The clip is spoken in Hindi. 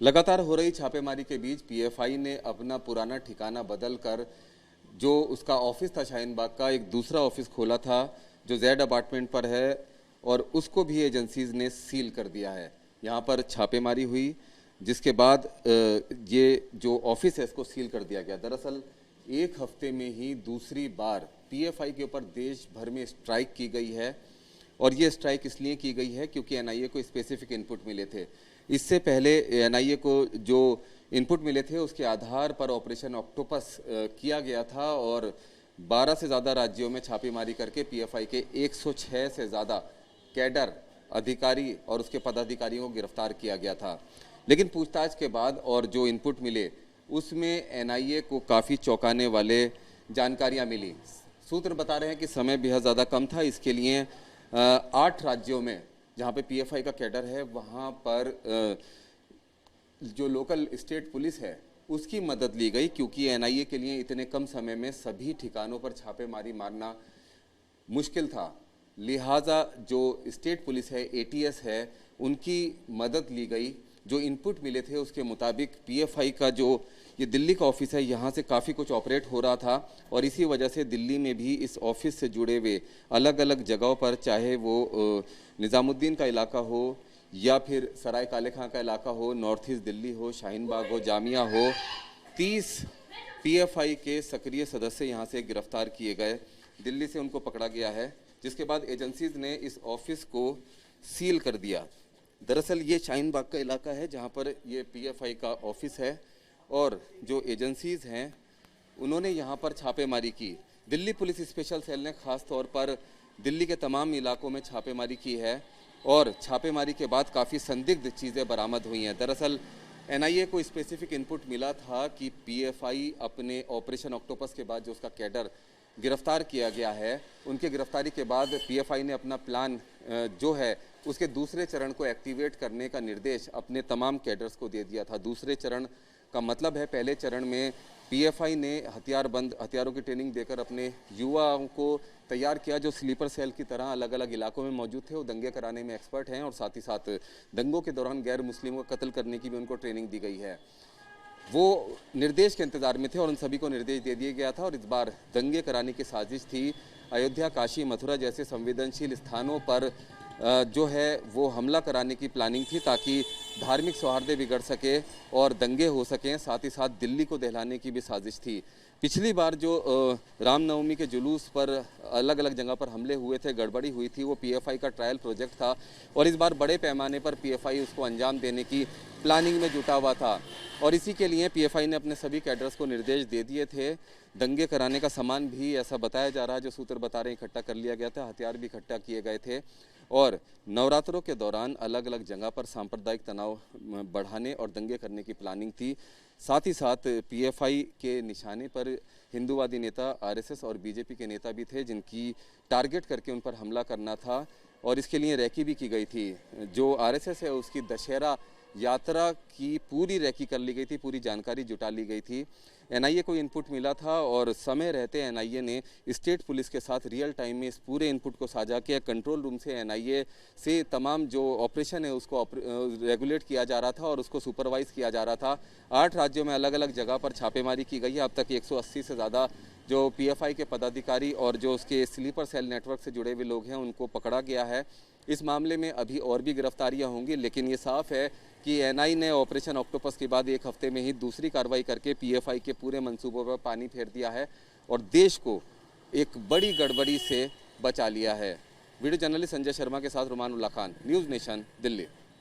लगातार हो रही छापेमारी के बीच पीएफआई ने अपना पुराना ठिकाना बदलकर जो उसका ऑफिस था शाहीन बाग का, एक दूसरा ऑफिस खोला था जो जेड अपार्टमेंट पर है, और उसको भी एजेंसीज ने सील कर दिया है। यहाँ पर छापेमारी हुई जिसके बाद ये जो ऑफिस है इसको सील कर दिया गया। दरअसल एक हफ्ते में ही दूसरी बार पीएफआई के ऊपर देश भर में स्ट्राइक की गई है, और ये स्ट्राइक इसलिए की गई है क्योंकि एनआईए को स्पेसिफिक इनपुट मिले थे। इससे पहले एनआईए को जो इनपुट मिले थे उसके आधार पर ऑपरेशन ऑक्टोपस किया गया था, और 12 से ज़्यादा राज्यों में छापेमारी करके पीएफआई के 106 से ज़्यादा कैडर, अधिकारी और उसके पदाधिकारियों को गिरफ्तार किया गया था। लेकिन पूछताछ के बाद और जो इनपुट मिले उसमें एनआईए को काफ़ी चौंकाने वाले जानकारियां मिली। सूत्र बता रहे हैं कि समय बेहद ज़्यादा कम था, इसके लिए 8 राज्यों में जहां पे पीएफआई का कैडर है वहां पर जो लोकल स्टेट पुलिस है उसकी मदद ली गई, क्योंकि एनआईए के लिए इतने कम समय में सभी ठिकानों पर छापेमारी मारना मुश्किल था। लिहाजा जो स्टेट पुलिस है, एटीएस है, उनकी मदद ली गई। जो इनपुट मिले थे उसके मुताबिक पीएफआई का जो ये दिल्ली का ऑफिस है यहाँ से काफ़ी कुछ ऑपरेट हो रहा था, और इसी वजह से दिल्ली में भी इस ऑफिस से जुड़े हुए अलग अलग जगहों पर, चाहे वो निज़ामुद्दीन का इलाका हो या फिर सराय काले खां का इलाका हो, नॉर्थ ईस्ट दिल्ली हो, शाहीन बाग हो, जामिया हो, 30 पीएफआई के सक्रिय सदस्य यहाँ से गिरफ्तार किए गए। दिल्ली से उनको पकड़ा गया है, जिसके बाद एजेंसीज ने इस ऑफिस को सील कर दिया। दरअसल ये शाहीन बाग का इलाका है जहाँ पर ये पीएफआई का ऑफिस है, और जो एजेंसीज हैं उन्होंने यहाँ पर छापेमारी की। दिल्ली पुलिस स्पेशल सेल ने खास तौर पर दिल्ली के तमाम इलाकों में छापेमारी की है, और छापेमारी के बाद काफ़ी संदिग्ध चीज़ें बरामद हुई हैं। दरअसल एनआईए को स्पेसिफिक इनपुट मिला था कि पीएफआई अपने ऑपरेशन ऑक्टोपस के बाद जो उसका कैडर गिरफ्तार किया गया है, उनके गिरफ्तारी के बाद पीएफआई ने अपना प्लान जो है उसके दूसरे चरण को एक्टिवेट करने का निर्देश अपने तमाम कैडर्स को दे दिया था। दूसरे चरण का मतलब है, पहले चरण में पीएफआई ने हथियारों की ट्रेनिंग देकर अपने युवाओं को तैयार किया जो स्लीपर सेल की तरह अलग अलग इलाकों में मौजूद थे। वो दंगे कराने में एक्सपर्ट हैं, और साथ ही साथ दंगों के दौरान गैर मुस्लिमों को कत्ल करने की भी उनको ट्रेनिंग दी गई है। वो निर्देश के इंतजार में थे और उन सभी को निर्देश दे दिया गया था, और इस बार दंगे कराने की साजिश थी। अयोध्या, काशी, मथुरा जैसे संवेदनशील स्थानों पर जो है वो हमला कराने की प्लानिंग थी, ताकि धार्मिक सौहार्द बिगड़ सके और दंगे हो सकें। साथ ही साथ दिल्ली को दहलाने की भी साजिश थी। पिछली बार जो रामनवमी के जुलूस पर अलग अलग जगह पर हमले हुए थे, गड़बड़ी हुई थी, वो पीएफआई का ट्रायल प्रोजेक्ट था, और इस बार बड़े पैमाने पर पीएफआई उसको अंजाम देने की प्लानिंग में जुटा हुआ था। और इसी के लिए पीएफआई ने अपने सभी कैडर्स को निर्देश दे दिए थे। दंगे कराने का सामान भी, ऐसा बताया जा रहा है, जो सूत्र बता रहे हैं, इकट्ठा कर लिया गया था, हथियार भी इकट्ठा किए गए थे, और नवरात्रों के दौरान अलग अलग जगह पर सांप्रदायिक तनाव बढ़ाने और दंगे करने की प्लानिंग थी। साथ ही साथ पीएफआई के निशाने पर हिंदूवादी नेता, आरएसएस और बीजेपी के नेता भी थे, जिनकी टारगेट करके उन पर हमला करना था, और इसके लिए रैकी भी की गई थी। जो आरएसएस है उसकी दशहरा यात्रा की पूरी रैकी कर ली गई थी, पूरी जानकारी जुटा ली गई थी। एनआईए को इनपुट मिला था, और समय रहते एनआईए ने स्टेट पुलिस के साथ रियल टाइम में इस पूरे इनपुट को साझा किया। कंट्रोल रूम से एनआईए से तमाम जो ऑपरेशन है उसको रेगुलेट किया जा रहा था और उसको सुपरवाइज किया जा रहा था। 8 राज्यों में अलग अलग जगह पर छापेमारी की गई है। अब तक 180 से ज़्यादा जो पीएफआई के पदाधिकारी और जो उसके स्लीपर सेल नेटवर्क से जुड़े हुए लोग हैं उनको पकड़ा गया है। इस मामले में अभी और भी गिरफ्तारियां होंगी, लेकिन ये साफ है कि एनआई ने ऑपरेशन ऑक्टोपस के बाद एक हफ्ते में ही दूसरी कार्रवाई करके पीएफआई के पूरे मंसूबों पर पानी फेर दिया है और देश को एक बड़ी गड़बड़ी से बचा लिया है। वीडियो जर्नलिस्ट संजय शर्मा के साथ रुमान उल्ला खान, न्यूज़ नेशन, दिल्ली।